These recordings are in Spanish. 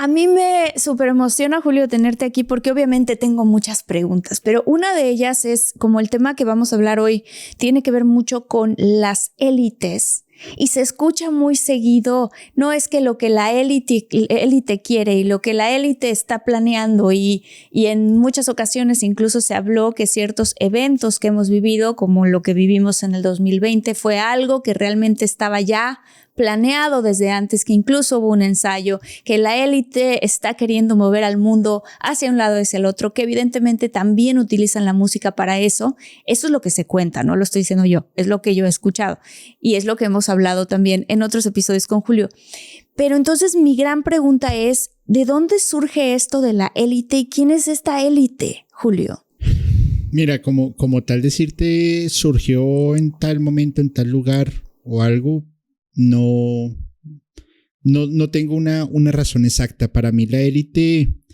A mí me súper emociona, Julio, tenerte aquí porque obviamente tengo muchas preguntas, pero una de ellas es como el tema que vamos a hablar hoy tiene que ver mucho con las élites y se escucha muy seguido, no es que lo que la élite quiere y lo que la élite está planeando y en muchas ocasiones incluso se habló que ciertos eventos que hemos vivido, como lo que vivimos en el 2020, fue algo que realmente estaba ya planeado desde antes, que incluso hubo un ensayo, que la élite está queriendo mover al mundo hacia un lado y hacia el otro, que evidentemente también utilizan la música para eso. Eso es lo que se cuenta, no lo estoy diciendo yo, es lo que yo he escuchado y es lo que hemos hablado también en otros episodios con Julio. Pero entonces mi gran pregunta es, ¿de dónde surge esto de la élite y quién es esta élite, Julio? Mira, como tal decirte surgió en tal momento, en tal lugar o algo, no tengo una razón exacta. Para mí la élite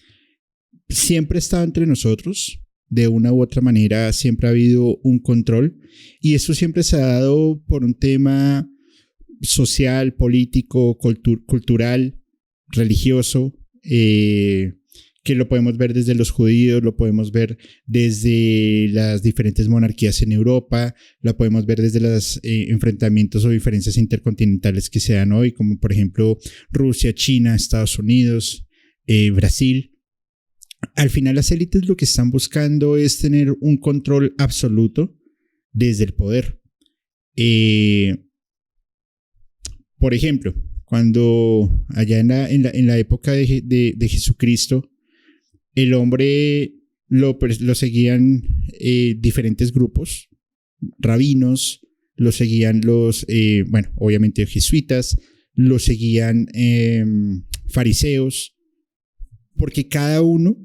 siempre ha estado entre nosotros, de una u otra manera siempre ha habido un control y eso siempre se ha dado por un tema social, político, cultural, religioso, que lo podemos ver desde los judíos, lo podemos ver desde las diferentes monarquías en Europa, lo podemos ver desde los enfrentamientos o diferencias intercontinentales que se dan hoy, como por ejemplo Rusia, China, Estados Unidos, Brasil. Al final las élites lo que están buscando es tener un control absoluto desde el poder. Por ejemplo, cuando allá en la época de Jesucristo, el hombre lo seguían diferentes fariseos, rabinos, lo seguían obviamente jesuitas, lo seguían fariseos, porque cada uno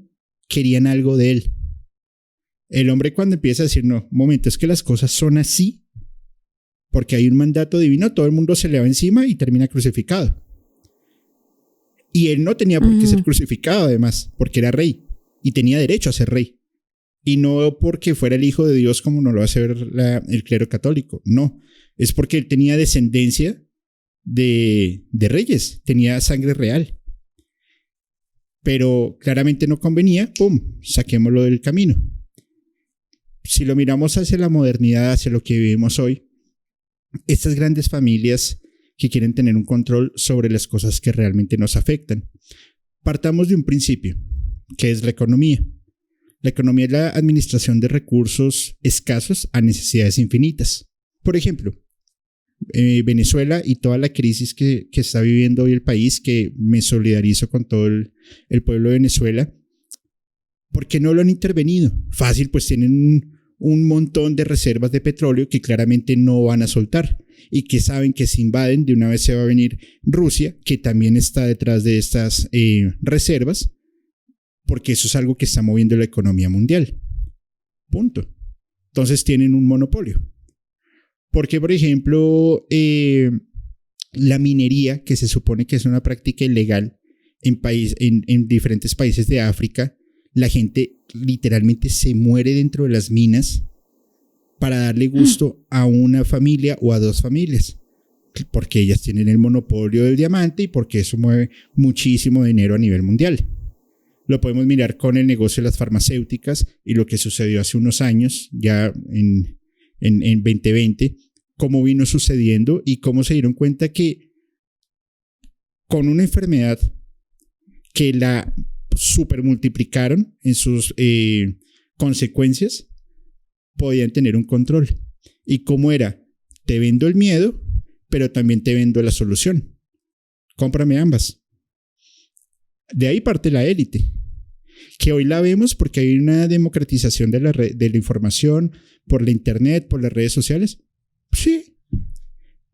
querían algo de él. El hombre cuando empieza a decir, no, un momento, es que las cosas son así, porque hay un mandato divino, todo el mundo se le va encima y termina crucificado. Y él no tenía por qué ser crucificado, además, porque era rey y tenía derecho a ser rey. Y no porque fuera el hijo de Dios, como nos lo hace ver el clero católico. No, es porque él tenía descendencia de reyes, tenía sangre real. Pero claramente no convenía, ¡pum!, saquémoslo del camino. Si lo miramos hacia la modernidad, hacia lo que vivimos hoy, estas grandes familias que quieren tener un control sobre las cosas que realmente nos afectan. Partamos de un principio, que es la economía. La economía es la administración de recursos escasos a necesidades infinitas. Por ejemplo, Venezuela y toda la crisis que está viviendo hoy el país, que me solidarizo con todo el pueblo de Venezuela. ¿Por qué no lo han intervenido? Fácil, pues tienen un montón de reservas de petróleo que claramente no van a soltar y que saben que si invaden de una vez se va a venir Rusia, que también está detrás de estas reservas, porque eso es algo que está moviendo la economía mundial. Punto. Entonces tienen un monopolio. Porque, por ejemplo, la minería, que se supone que es una práctica ilegal en diferentes países de África, la gente literalmente se muere dentro de las minas para darle gusto a una familia o a dos familias, porque ellas tienen el monopolio del diamante y porque eso mueve muchísimo dinero a nivel mundial. Lo podemos mirar con el negocio de las farmacéuticas y lo que sucedió hace unos años, ya en 2020, cómo vino sucediendo y cómo se dieron cuenta que con una enfermedad que la supermultiplicaron en sus consecuencias, podían tener un control. ¿Y cómo era? Te vendo el miedo, pero también te vendo la solución. Cómprame ambas. De ahí parte la élite, que hoy la vemos porque hay una democratización de la información por la internet, por las redes sociales. Sí,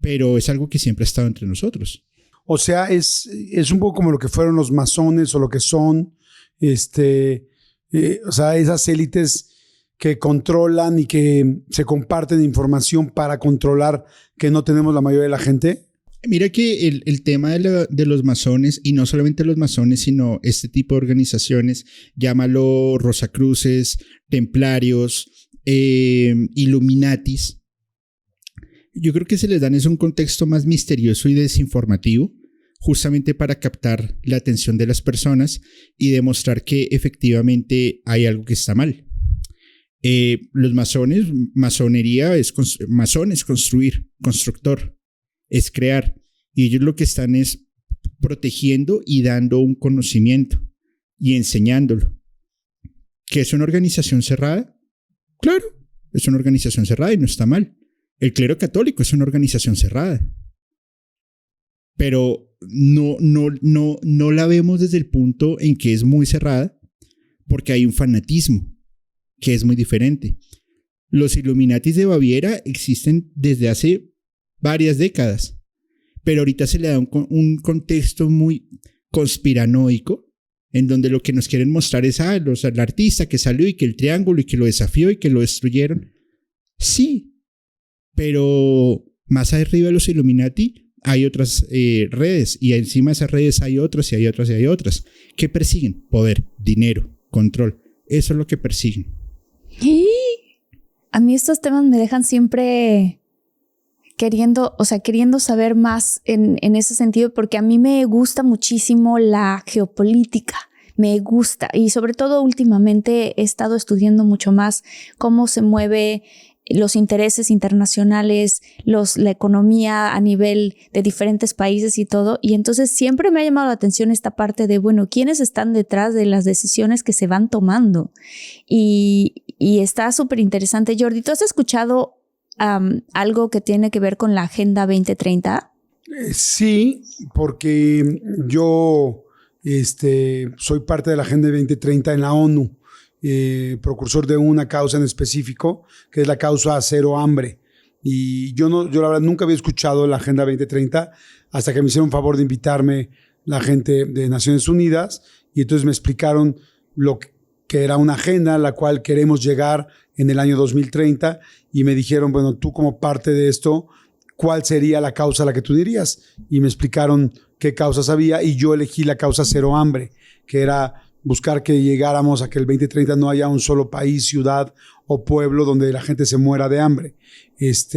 pero es algo que siempre ha estado entre nosotros. O sea, es un poco como lo que fueron los masones o lo que son, o sea, esas élites que controlan y que se comparten información para controlar que no tenemos la mayoría de la gente. Mira que el tema de los masones, y no solamente los masones, sino este tipo de organizaciones, llámalo Rosacruces, Templarios, Illuminatis, yo creo que se les dan es un contexto más misterioso y desinformativo, justamente para captar la atención de las personas y demostrar que efectivamente hay algo que está mal. Los masones, masón es construir, constructor, es crear. Y ellos lo que están es protegiendo y dando un conocimiento y enseñándolo. ¿Qué es una organización cerrada? Claro, es una organización cerrada y no está mal. El clero católico es una organización cerrada. Pero no la vemos desde el punto en que es muy cerrada, porque hay un fanatismo que es muy diferente. Los Illuminatis de Baviera existen desde hace varias décadas, pero ahorita se le da un contexto muy conspiranoico, en donde lo que nos quieren mostrar es al artista que salió y que el triángulo y que lo desafió y que lo destruyeron. Sí, pero más arriba de los Illuminati hay otras redes, y encima de esas redes hay otras y hay otras y hay otras. ¿Qué persiguen? Poder, dinero, control. Eso es lo que persiguen. A mí estos temas me dejan siempre queriendo saber más en ese sentido, porque a mí me gusta muchísimo la geopolítica. Me gusta, y sobre todo últimamente he estado estudiando mucho más cómo se mueve los intereses internacionales, la economía a nivel de diferentes países y todo. Y entonces siempre me ha llamado la atención esta parte de, bueno, ¿quiénes están detrás de las decisiones que se van tomando? Y está súper interesante. Jordi, ¿tú has escuchado algo que tiene que ver con la Agenda 2030? Sí, porque yo soy parte de la Agenda 2030 en la ONU. Precursor de una causa en específico, que es la causa Cero Hambre. Y yo la verdad nunca había escuchado la Agenda 2030 hasta que me hicieron favor de invitarme la gente de Naciones Unidas, y entonces me explicaron lo que era una agenda a la cual queremos llegar en el año 2030, y me dijeron, bueno, tú como parte de esto, ¿cuál sería la causa a la que tú dirías? Y me explicaron qué causas había, y yo elegí la causa Cero Hambre, que era buscar que llegáramos a que el 2030 no haya un solo país, ciudad o pueblo donde la gente se muera de hambre. Es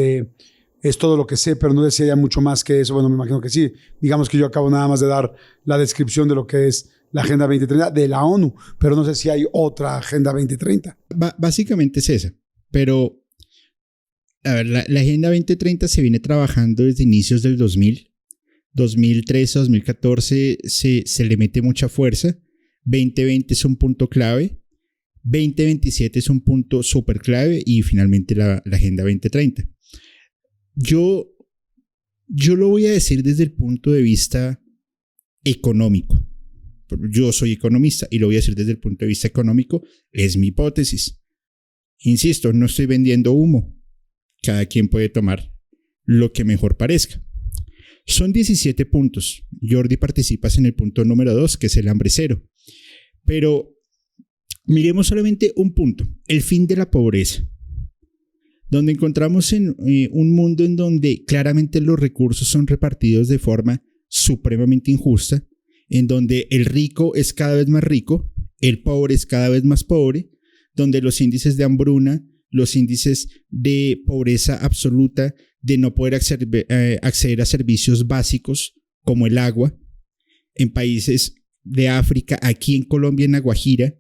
todo lo que sé, pero no sé si haya mucho más que eso. Bueno, me imagino que sí. Digamos que yo acabo nada más de dar la descripción de lo que es la Agenda 2030 de la ONU, pero no sé si hay otra Agenda 2030. Básicamente es esa, pero a ver, la Agenda 2030 se viene trabajando desde inicios del 2013, 2014 se le mete mucha fuerza. 2020 es un punto clave, 2027 es un punto súper clave, y finalmente la Agenda 2030. Yo lo voy a decir desde el punto de vista económico. Yo soy economista y lo voy a decir desde el punto de vista económico. Es mi hipótesis. Insisto, no estoy vendiendo humo. Cada quien puede tomar lo que mejor parezca. Son 17 puntos. Jordi, participas en el punto número 2, que es el hambre cero. Pero miremos solamente un punto, el fin de la pobreza, donde encontramos en un mundo en donde claramente los recursos son repartidos de forma supremamente injusta, en donde el rico es cada vez más rico, el pobre es cada vez más pobre, donde los índices de hambruna, los índices de pobreza absoluta, de no poder acceder a servicios básicos como el agua, en países de África, aquí en Colombia, en La Guajira,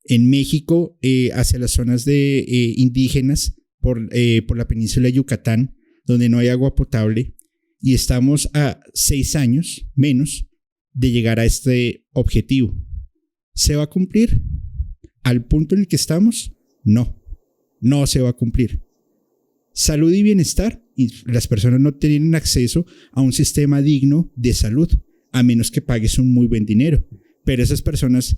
en México, hacia las zonas indígenas, por la península de Yucatán, donde no hay agua potable, y estamos a 6 años menos de llegar a este objetivo. ¿Se va a cumplir al punto en el que estamos? No se va a cumplir. Salud y bienestar, y las personas no tienen acceso a un sistema digno de salud, a menos que pagues un muy buen dinero. Pero esas personas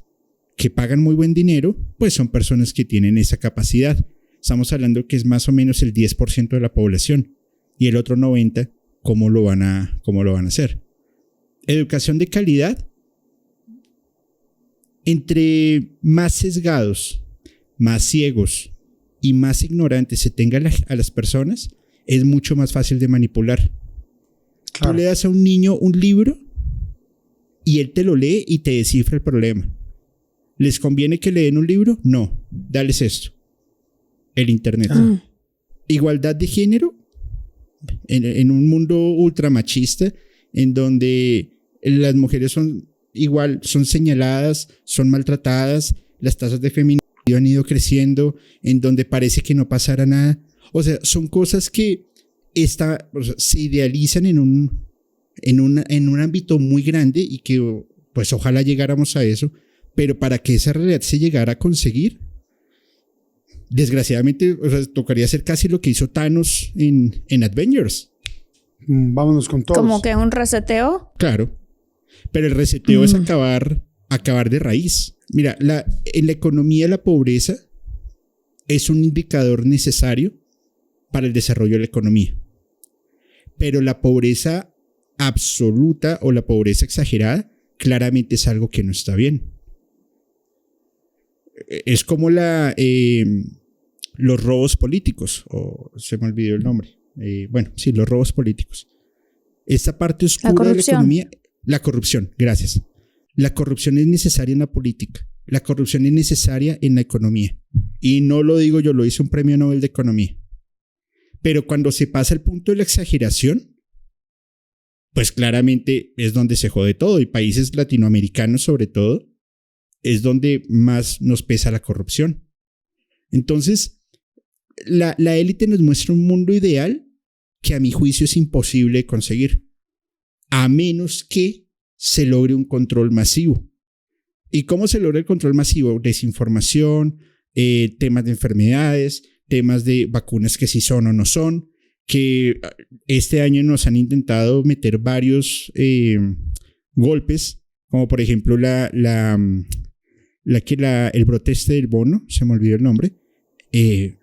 que pagan muy buen dinero, pues son personas que tienen esa capacidad. Estamos hablando que es más o menos el 10% de la población, y el otro 90%, ¿cómo lo van a hacer? Educación de calidad. Entre más sesgados, más ciegos y más ignorantes se tengan a las personas, es mucho más fácil de manipular. Claro. Tú le das a un niño un libro y él te lo lee y te descifra el problema. ¿Les conviene que le den un libro? No, dales esto. El internet. Igualdad de género en un mundo ultramachista, en donde las mujeres son igual, son señaladas, son maltratadas, las tasas de feminicidio han ido creciendo, en donde parece que no pasara nada. O sea, son cosas que se idealizan en un ámbito muy grande y que pues ojalá llegáramos a eso, pero para que esa realidad se llegara a conseguir, desgraciadamente, o sea, tocaría hacer casi lo que hizo Thanos en Avengers. Vámonos con todos. ¿Como que un reseteo? Claro, pero el reseteo es acabar de raíz. Mira, en la economía la pobreza es un indicador necesario para el desarrollo de la economía, pero la pobreza absoluta o la pobreza exagerada claramente es algo que no está bien. Es como los robos políticos, o se me olvidó el nombre. Los robos políticos. Esta parte oscura de la economía, la corrupción, gracias. La corrupción es necesaria en la política, la corrupción es necesaria en la economía. Y no lo digo yo, lo hizo un premio Nobel de Economía. Pero cuando se pasa el punto de la exageración, pues claramente es donde se jode todo. Y países latinoamericanos sobre todo, es donde más nos pesa la corrupción. Entonces, la élite nos muestra un mundo ideal que a mi juicio es imposible de conseguir, a menos que se logre un control masivo. ¿Y cómo se logra el control masivo? Desinformación, temas de enfermedades, temas de vacunas que sí son o no son, que este año nos han intentado meter varios golpes, como por ejemplo el brote del bono, se me olvidó el nombre, que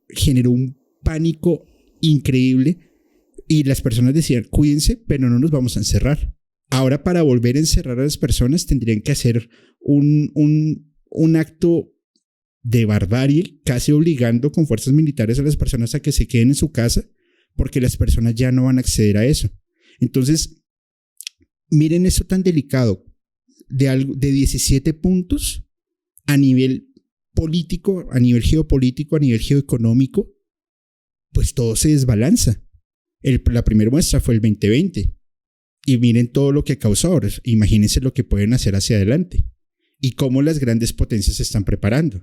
generó un pánico increíble y las personas decían, cuídense, pero no nos vamos a encerrar. Ahora, para volver a encerrar a las personas tendrían que hacer un acto de barbarie, casi obligando con fuerzas militares a las personas a que se queden en su casa, porque las personas ya no van a acceder a eso. Entonces, miren esto tan delicado, de 17 puntos a nivel político, a nivel geopolítico, a nivel geoeconómico, pues todo se desbalanza. La primera muestra fue el 2020 y miren todo lo que causó ahora. Imagínense lo que pueden hacer hacia adelante y cómo las grandes potencias se están preparando.